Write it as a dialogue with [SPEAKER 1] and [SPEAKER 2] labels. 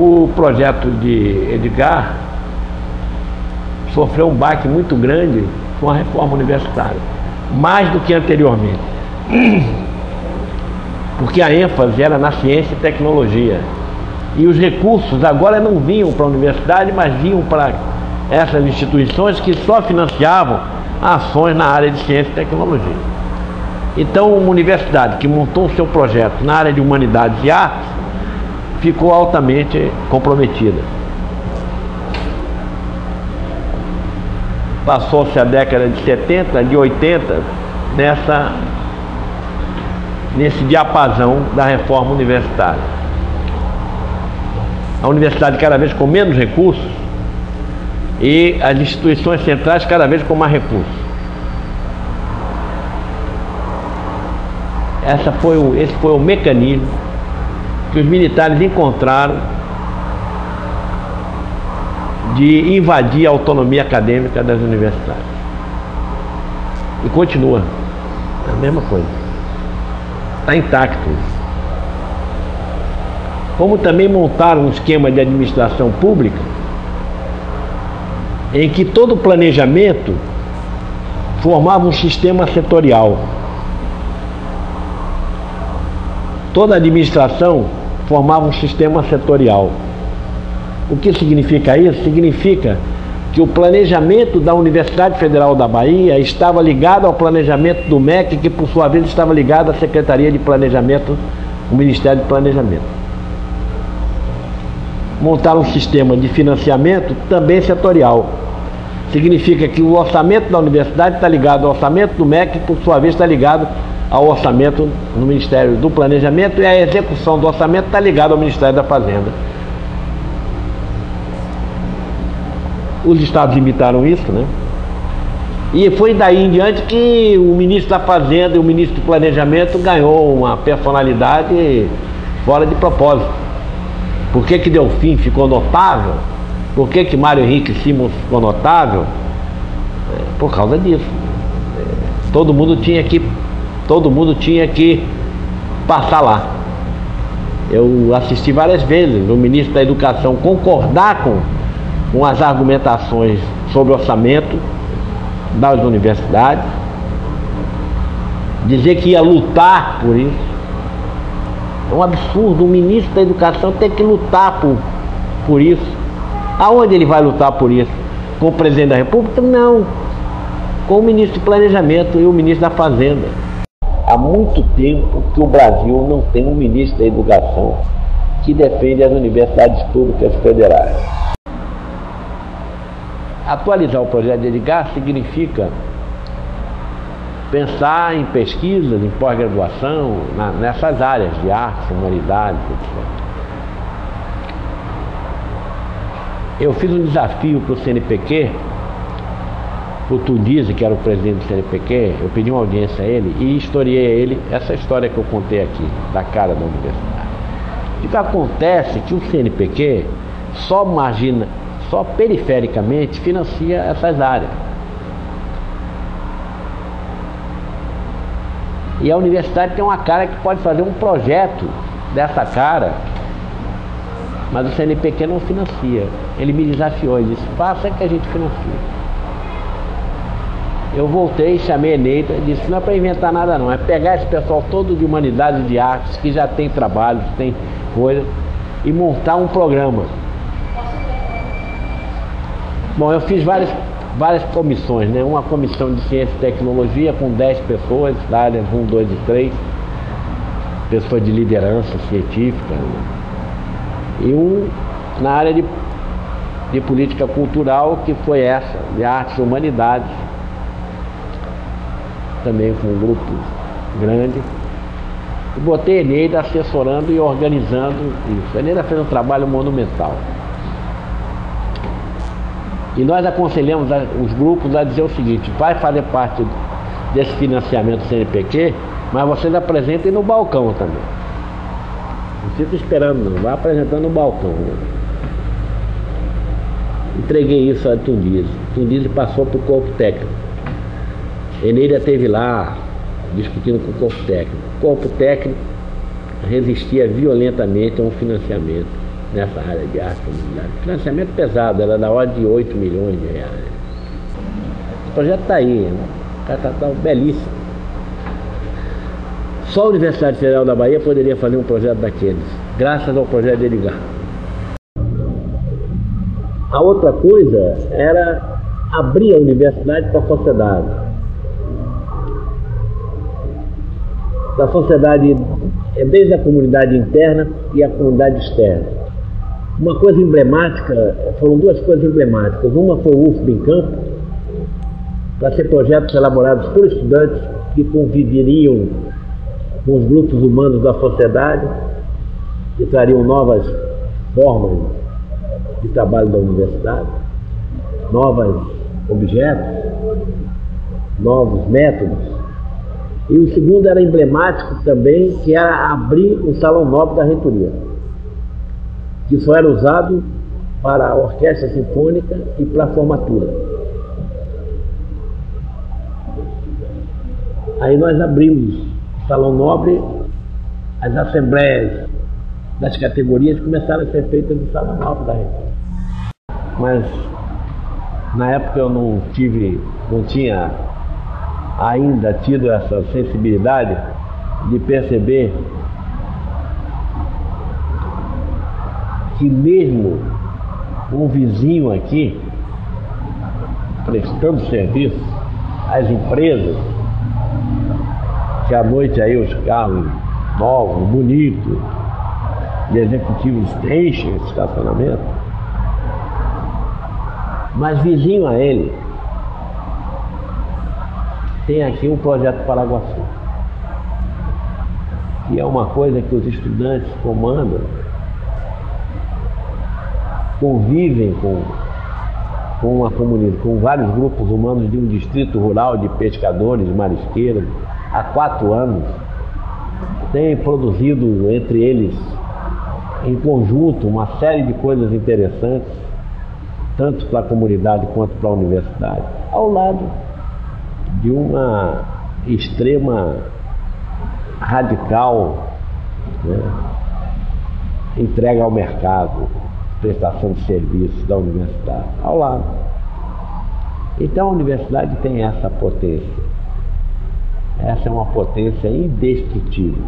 [SPEAKER 1] O projeto de Edgar sofreu um baque muito grande com a reforma universitária, mais do que anteriormente, porque a ênfase era na ciência e tecnologia, e os recursos agora não vinham para a universidade, mas vinham para essas instituições que só financiavam ações na área de ciência e tecnologia. Então, uma universidade que montou o seu projeto na área de humanidades e artes ficou altamente comprometida. Passou-se a década de 70, de 80, nesse diapasão da reforma universitária. A universidade cada vez com menos recursos e as instituições centrais cada vez com mais recursos. Esse foi o mecanismo que os militares encontraram de invadir a autonomia acadêmica das universidades. E continua a mesma coisa. Está intacto. Como também montaram um esquema de administração pública em que todo o planejamento formava um sistema setorial. Toda a administração formava um sistema setorial. O que significa isso? Significa que o planejamento da Universidade Federal da Bahia estava ligado ao planejamento do MEC, que por sua vez estava ligado à Secretaria de Planejamento, o Ministério de Planejamento. Montaram um sistema de financiamento também setorial. Significa que o orçamento da universidade está ligado ao orçamento do MEC, que por sua vez está ligado ao orçamento no Ministério do Planejamento, e a execução do orçamento está ligada ao Ministério da Fazenda. Os estados imitaram isso, né? E foi daí em diante que o ministro da Fazenda e o ministro do Planejamento ganhou uma personalidade fora de propósito. Por que que Delfim ficou notável? Por que que Mário Henrique Simons ficou notável? Por causa disso. Todo mundo tinha que passar lá. Eu assisti várias vezes o ministro da Educação concordar com as argumentações sobre orçamento das universidades, dizer que ia lutar por isso. É um absurdo, o ministro da Educação ter que lutar por isso. Aonde ele vai lutar por isso? Com o presidente da República? Não. Com o ministro do Planejamento e o ministro da Fazenda. Há muito tempo que o Brasil não tem um ministro da Educação que defende as universidades públicas federais. Atualizar o projeto de Edgar significa pensar em pesquisas, em pós-graduação, nessas áreas de artes, humanidades, etc. Eu fiz um desafio para o CNPq, para o Tundizi, que era o presidente do CNPq. Eu pedi uma audiência a ele e historiei a ele essa história que eu contei aqui, da cara da universidade. O que acontece é que o CNPq só perifericamente financia essas áreas. E a universidade tem uma cara que pode fazer um projeto dessa cara, mas o CNPq não financia. Ele me desafiou e disse: faça que a gente financia. Eu voltei, chamei a Eneida e disse: não é para inventar nada não, é pegar esse pessoal todo de humanidades e de artes, que já tem trabalho, tem coisa, e montar um programa. Bom, eu fiz várias comissões, né? Uma comissão de ciência e tecnologia com 10 pessoas, da área 1, 2 e 3, pessoas de liderança científica, né? E na área de política cultural, que foi essa, de artes e humanidades, também com um grupo grande. E botei a Eneida assessorando e organizando isso. A Eneida fez um trabalho monumental. E nós aconselhamos os grupos a dizer o seguinte: vai fazer parte desse financiamento do CNPq, mas vocês apresentem no balcão também. Não fica esperando não, vai apresentando no balcão, né? Entreguei isso a Tundizi. Tundizi passou para o corpo técnico. Eneida esteve lá discutindo com o corpo técnico. O corpo técnico resistia violentamente a um financiamento. nessa área de arte comunitária. Financiamento pesado, era da ordem de 8 milhões de reais. O projeto está aí, né? Tá belíssimo. Só a Universidade Federal da Bahia poderia fazer um projeto daqueles, graças ao projeto de Edgar. A outra coisa era abrir a universidade para a sociedade. Da sociedade, desde a comunidade interna e a comunidade externa. Uma coisa emblemática, foram duas coisas emblemáticas. Uma foi o UFB em Campo, para ser projetos elaborados por estudantes que conviveriam com os grupos humanos da sociedade, que trariam novas formas de trabalho da universidade, novos objetos, novos métodos. E o segundo era emblemático também, que era abrir o Salão Nobre da Reitoria, que só era usado para a orquestra sinfônica e para a formatura. Aí nós abrimos o Salão Nobre, as assembleias das categorias começaram a ser feitas no Salão Nobre da Reitoria. Mas na época eu não tinha ainda tido essa sensibilidade de perceber que mesmo um vizinho aqui, prestando serviço às empresas, que à noite aí os carros novos, bonitos, de executivos enchem esse estacionamento, mas vizinho a ele tem aqui um projeto Paraguaçu, que é uma coisa que os estudantes comandam, convivem com uma comunidade, com vários grupos humanos de um distrito rural de pescadores, marisqueiros, há 4 anos, tem produzido entre eles, em conjunto, uma série de coisas interessantes, tanto para a comunidade quanto para a universidade, ao lado de uma extrema radical, né, entrega ao mercado, prestação de serviços da universidade, ao lado. Então a universidade tem essa potência. Essa é uma potência indestrutível.